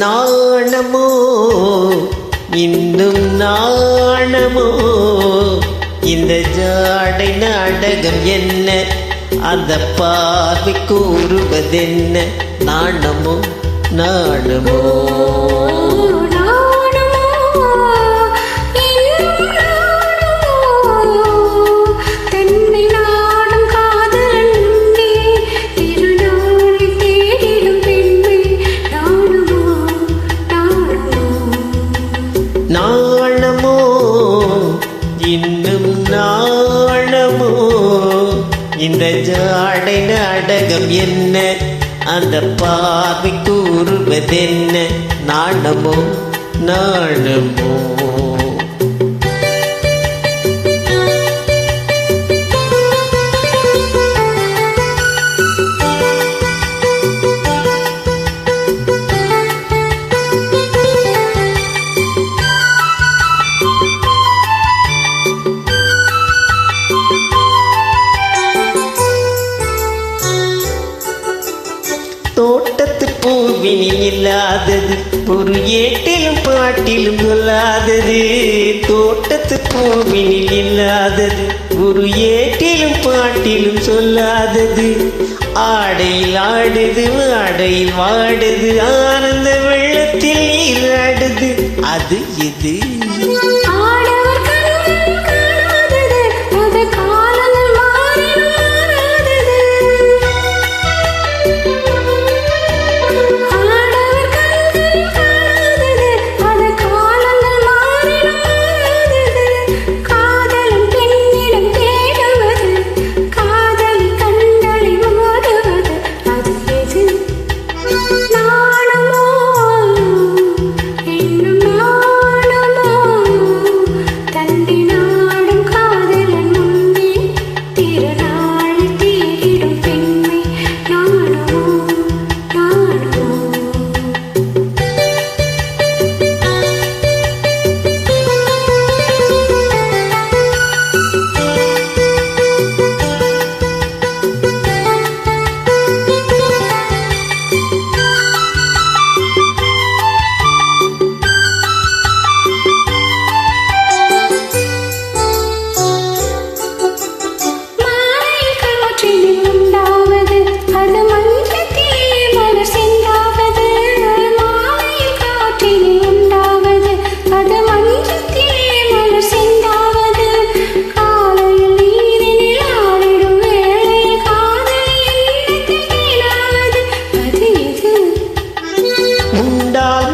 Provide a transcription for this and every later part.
நாணமோ இன்னும் நாணமோ இந்த ஜாடை நாடகம் என்ன அந்த பார்வை கூறுவதென்ன நாணமோ நாணமோ நாணமோ இன்னும் நாணமோ இந்த ஜாடை நாடகம் என்ன அந்த பார்வை கூறுவதென்ன நாணமோ நாணமோ தோட்டத்து பூவினில் இல்லாதது ஒரு ஏட்டிலும் பாட்டிலும் சொல்லாதது தோட்டத்து பூவினில் இல்லாதது ஒரு ஏட்டிலும் பாட்டிலும் சொல்லாதது ஆடையில் ஆடுது ஆடையில் வாடுது ஆனந்த வெள்ளத்தில் நீராடுது அது எது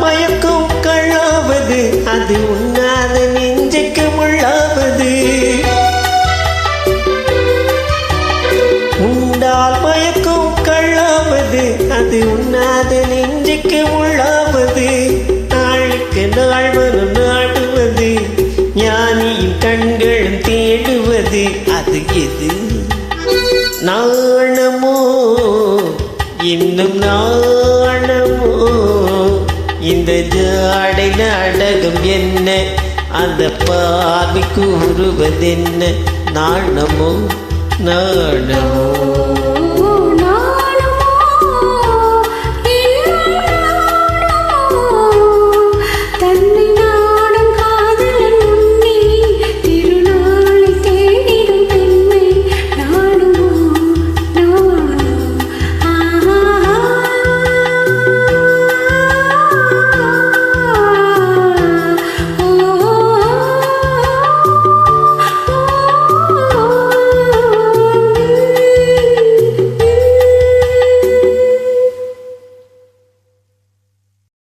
மயக்கும் கள்ளாவது அது உண்ணாத நெஞ்சுக்கு முள்ளாவது உண்டால் மயக்கும் கள்ளாவது அது உண்ணாத நெஞ்சுக்கு முள்ளாவது நாளுக்கு நாள் மனம் நாடுவது ஞானியின் கண்களும் தேடுவது அது எது நாணமோ இன்னும் நாணமோ இந்த ஜாடை நாடகம் என்ன அந்த பார்வை கூறுவதென்ன நாணமோ நாணமோ